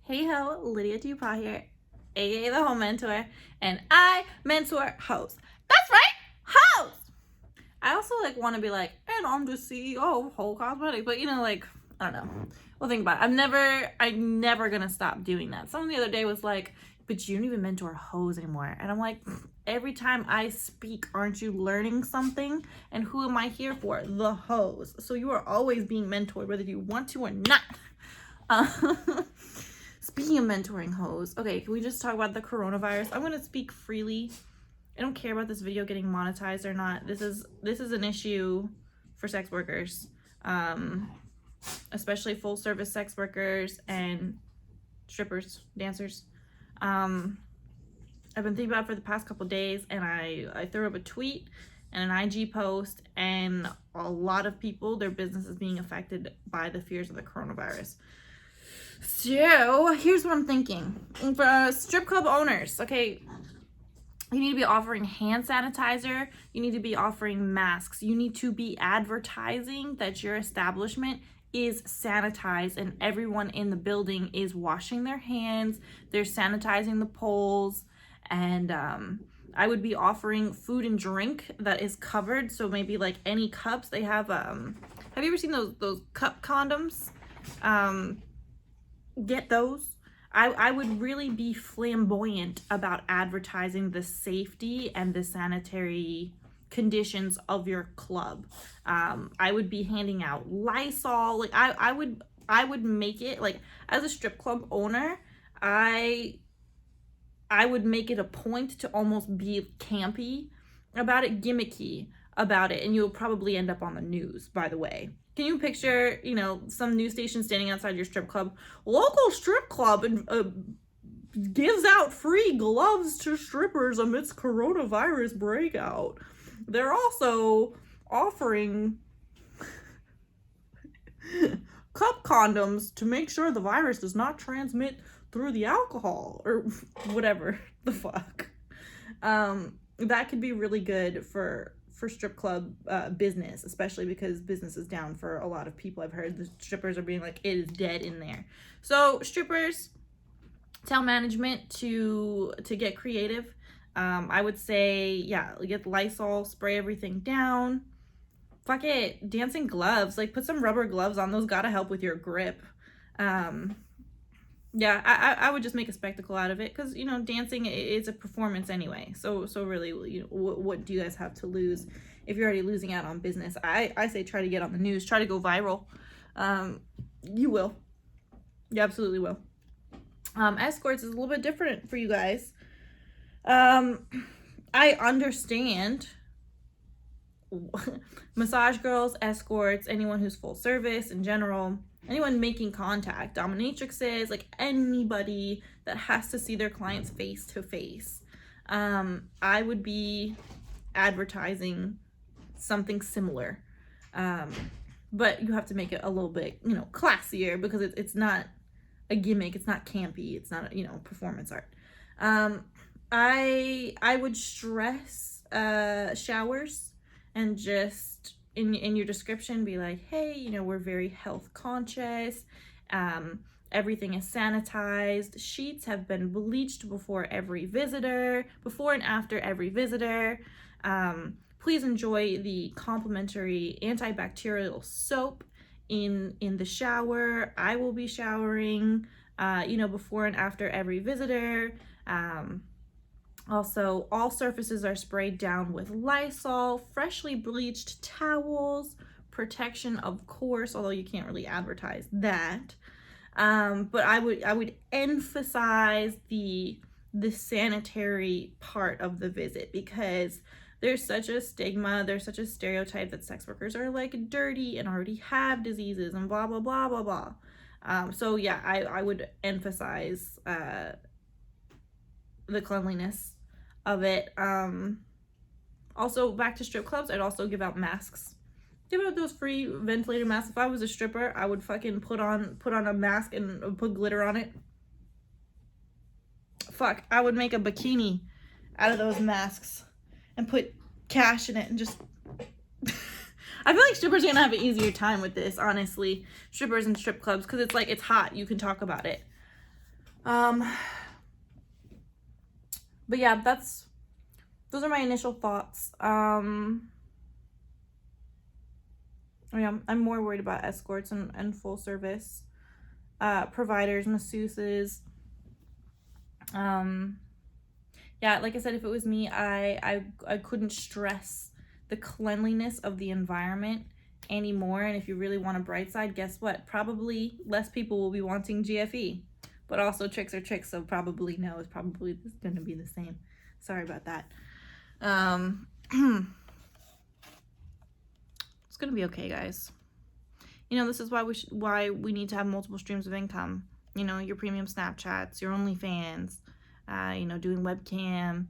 Hey ho, Lydia Dupont here, aka the Home Mentor, and I mentor hoes. That's right, hoes! I also want to be like, and I'm the CEO of Whole Cosmetics, but I don't know. Well, think about it. I'm never gonna stop doing that. Someone the other day was like, but you don't even mentor hoes anymore. And I'm like, every time I speak, aren't you learning something? And who am I here for? The hoes. So you are always being mentored, whether you want to or not. Speaking of mentoring hoes, okay, can we just talk about the coronavirus? I'm gonna speak freely. I don't care about this video getting monetized or not. This is an issue for sex workers, especially full service sex workers and strippers, dancers. I've been thinking about it for the past couple days, and I threw up a tweet and an IG post, and a lot of people, their business is being affected by the fears of the coronavirus. So here's what I'm thinking. For strip club owners, okay, you need to be offering hand sanitizer. You need to be offering masks. You need to be advertising that your establishment is sanitized and everyone in the building is washing their hands. They're sanitizing the poles. And I would be offering food and drink that is covered. So maybe like any cups. They have you ever seen those cup condoms? Get those. I would really be flamboyant about advertising the safety and the sanitary conditions of your club. I would be handing out Lysol. Like I would make it, like, as a strip club owner, I would make it a point to almost be campy about it, gimmicky about it, and you'll probably end up on the news, by the way. Can you picture, some news station standing outside your strip club? Local strip club gives out free gloves to strippers amidst coronavirus breakout. They're also offering cup condoms to make sure the virus does not transmit through the alcohol or whatever the fuck. That could be really good for strip club business, especially because business is down for a lot of people. I've heard the strippers are being like, it is dead in there. So strippers, tell management to get creative. I would say, yeah, get Lysol, spray everything down. Fuck it, dancing gloves, like put some rubber gloves on. Those gotta help with your grip. Yeah, I would just make a spectacle out of it because, dancing is a performance anyway. So really, what do you guys have to lose if you're already losing out on business? I say try to get on the news, try to go viral. You will. You absolutely will. Escorts is a little bit different for you guys. I understand massage girls, escorts, anyone who's full service in general, anyone making contact, dominatrixes, like anybody that has to see their clients face to face. I would be advertising something similar. But you have to make it a little bit, classier, because it's not a gimmick, it's not campy, it's not, performance art. I would stress showers, and just in your description be like, hey, we're very health conscious. Everything is sanitized. Sheets have been bleached before and after every visitor. Please enjoy the complimentary antibacterial soap in the shower. I will be showering, before and after every visitor. Also, all surfaces are sprayed down with Lysol, freshly bleached towels, protection, of course, although you can't really advertise that. But I would emphasize the sanitary part of the visit, because there's such a stigma, there's such a stereotype that sex workers are like dirty and already have diseases and blah, blah, blah, blah, blah. So yeah, I would emphasize the cleanliness of it. Also, back to strip clubs, I'd also give out masks. Give out those free ventilator masks. If I was a stripper, I would fucking put on a mask and put glitter on it. Fuck, I would make a bikini out of those masks and put cash in it and just I feel like strippers are gonna have an easier time with this, honestly. Strippers and strip clubs, because it's like, it's hot, you can talk about it. But yeah, those are my initial thoughts. Yeah, I'm more worried about escorts and full service providers, masseuses. Yeah, like I said, if it was me, I couldn't stress the cleanliness of the environment anymore. And if you really want a bright side, guess what? Probably less people will be wanting GFE. But also tricks are tricks, so probably no, it's probably going to be the same. Sorry about that. It's going to be okay, guys. You know, this is why we need to have multiple streams of income. You know, your premium Snapchats, your OnlyFans, you know, doing webcam,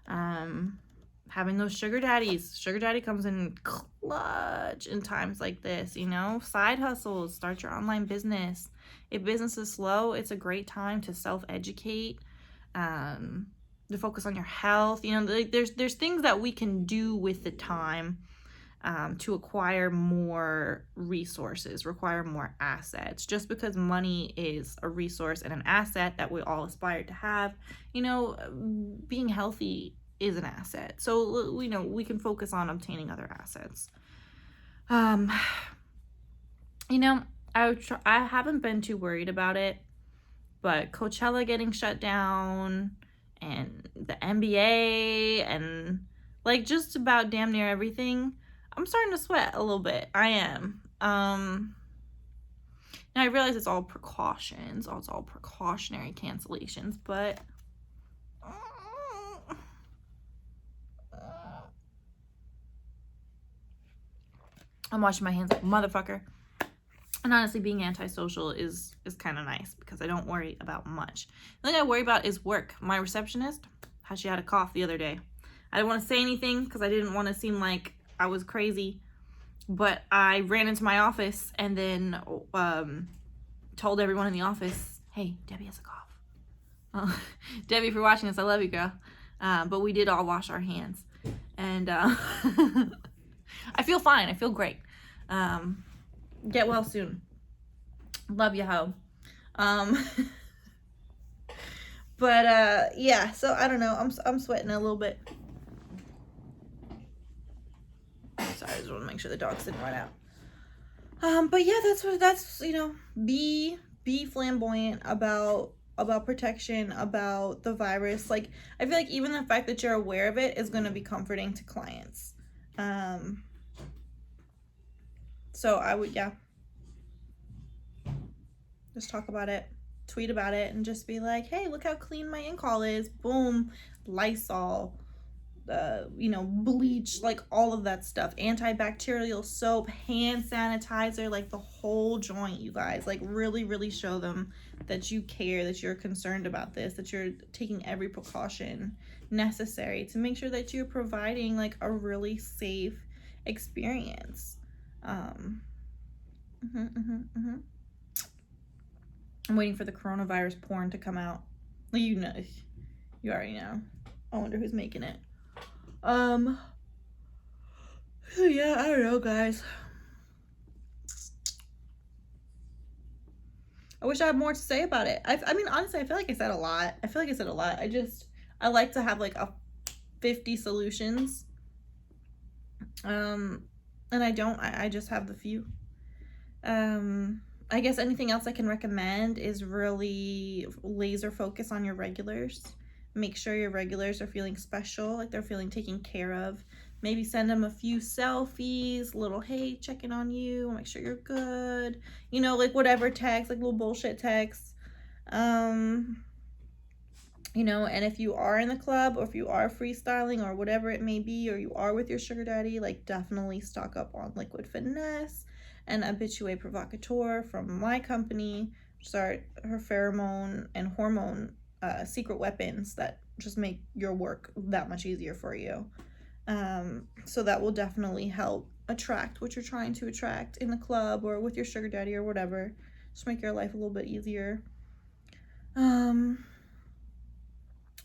having those sugar daddies. Sugar daddy comes in clutch in times like this, you know. Side hustles, start your online business. If business is slow, it's a great time to self-educate, to focus on your health. You know, there's things that we can do with the time to acquire more resources, require more assets. Just because money is a resource and an asset that we all aspire to have, you know, being healthy is an asset. So, you know, we can focus on obtaining other assets. You know, I haven't been too worried about it, but Coachella getting shut down and the NBA and like just about damn near everything, I'm starting to sweat a little bit. I am. Now I realize it's all precautions, it's all precautionary cancellations, but I'm washing my hands like a motherfucker. And honestly, being antisocial is kind of nice because I don't worry about much. The thing I worry about is work. My receptionist, how she had a cough the other day. I didn't want to say anything because I didn't want to seem like I was crazy. But I ran into my office and then told everyone in the office, hey, Debbie has a cough. Debbie, if you're watching this, I love you, girl. But we did all wash our hands. And I feel fine. I feel great. Get well soon. Love you, ho. But yeah, so I don't know. I'm sweating a little bit. Sorry, I just want to make sure the dogs didn't run out. But yeah, that's you know, be flamboyant about protection, about the virus. Like, I feel like even the fact that you're aware of it is going to be comforting to clients. So I would, yeah, just talk about it, tweet about it, and just be like, hey, look how clean my in-call is. Boom, Lysol, you know, bleach, like all of that stuff, antibacterial soap, hand sanitizer, like the whole joint, you guys. Like, really show them that you care, that you're concerned about this, that you're taking every precaution necessary to make sure that you're providing like a really safe experience. I'm waiting for the coronavirus porn to come out. You know, you already know. I wonder who's making it. Yeah, I don't know, guys. I wish I had more to say about it. I mean, honestly, I feel like I said a lot. I like to have like a 50 solutions. And I don't. I just have the few. I guess anything else I can recommend is really laser focus on your regulars. Make sure your regulars are feeling special, like they're feeling taken care of. Maybe send them a few selfies, little, hey, checking on you, make sure you're good. You know, like whatever text, like little bullshit texts. You know, and if you are in the club or if you are freestyling or whatever it may be, or you are with your sugar daddy, like definitely stock up on Liquid Finesse and Habitué Provocateur from my company, which are her pheromone and hormone secret weapons that just make your work that much easier for you. So that will definitely help attract what you're trying to attract in the club or with your sugar daddy or whatever. Just make your life a little bit easier.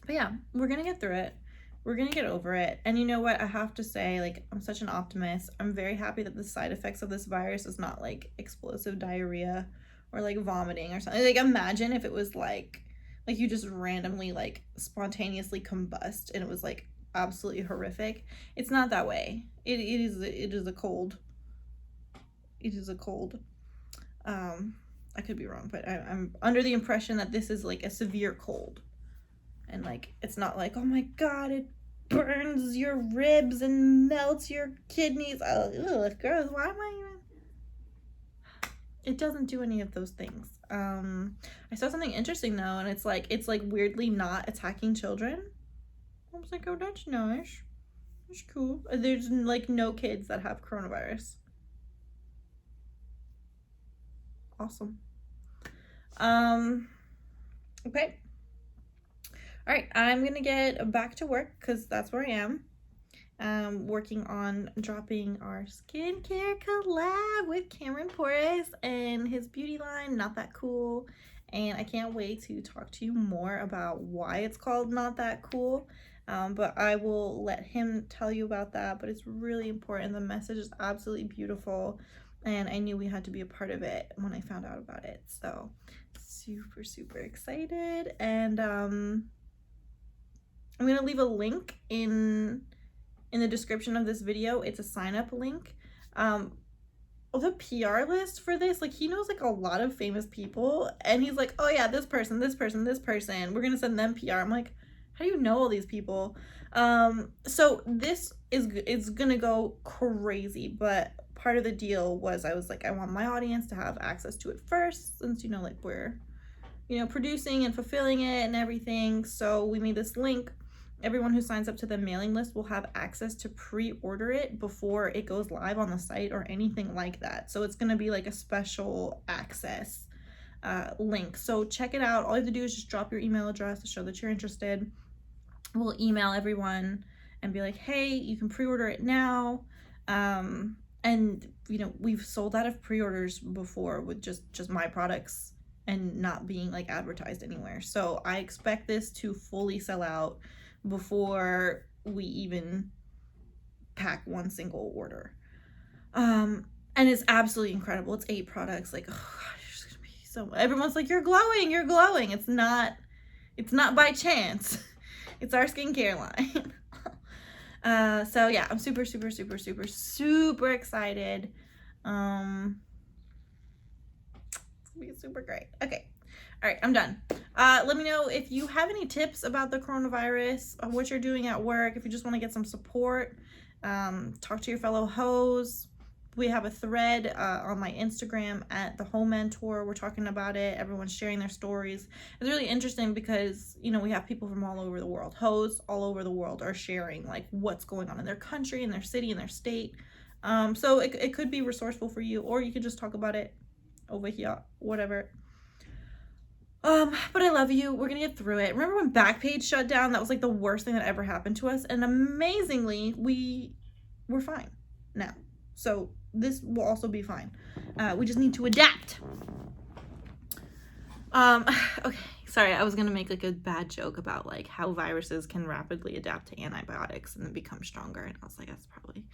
But yeah, we're gonna get through it. We're gonna get over it. And you know what? I have to say, like, I'm such an optimist. I'm very happy that the side effects of this virus is not like explosive diarrhea or like vomiting or something. Like, imagine if it was like like you just randomly like spontaneously combust and it was like absolutely horrific. It's not that way. It is a cold. It is a cold. I could be wrong, but I'm under the impression that this is like a severe cold. And like it's not like, oh my god, it burns your ribs and melts your kidneys. Ugh, gross. Why am I even? It doesn't do any of those things. I saw something interesting though, and it's like weirdly not attacking children. I was like, oh, that's nice. That's cool. There's like no kids that have coronavirus. Awesome. Okay. All right, I'm gonna get back to work because that's where I am. Working on dropping our skincare collab with Cameron Porras and his beauty line, Not That Cool. And I can't wait to talk to you more about why it's called Not That Cool. But I will let him tell you about that. But it's really important. The message is absolutely beautiful. And I knew we had to be a part of it when I found out about it. So super, super excited. And I'm going to leave a link in the description of this video. It's a sign up link. The PR list for this, like he knows like a lot of famous people and he's like, oh yeah, this person, this person, this person, we're gonna send them PR. I'm like, how do you know all these people? So this is gonna go crazy, but part of the deal was I was like, I want my audience to have access to it first, since you know like we're producing and fulfilling it and everything. So we made this link. Everyone who signs up to the mailing list will have access to pre-order it before it goes live on the site or anything like that. So it's going to be like a special access link. So check it out. All you have to do is just drop your email address to show that you're interested. We'll email everyone and be like, hey, you can pre-order it now. And we've sold out of pre-orders before with just my products and not being like advertised anywhere. So I expect this to fully sell out before we even pack one single order. And it's absolutely incredible. It's 8 products. Like, oh gosh, it's gonna be so. Everyone's like, you're glowing, you're glowing. It's not by chance. It's our skincare line. So yeah, I'm super, super, super, super, super excited. It's gonna be super great. Okay. All right, I'm done. Let me know if you have any tips about the coronavirus, what you're doing at work, if you just want to get some support, talk to your fellow hoes. We have a thread on my Instagram at the Home Mentor. We're talking about it. Everyone's sharing their stories. It's really interesting because, we have people from all over the world. Hoes all over the world are sharing like what's going on in their country, in their city, in their state. So it could be resourceful for you, or you could just talk about it over here, whatever. But I love you. We're gonna get through it. Remember when Backpage shut down? That was like the worst thing that ever happened to us. And amazingly, we're fine now. So this will also be fine. We just need to adapt. Okay. Sorry, I was gonna make like a bad joke about like how viruses can rapidly adapt to antibiotics and then become stronger. And I was like, it's probably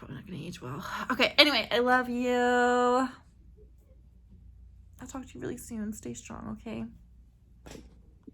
not gonna age well. Okay, anyway, I love you. I'll talk to you really soon. Stay strong, okay? Bye.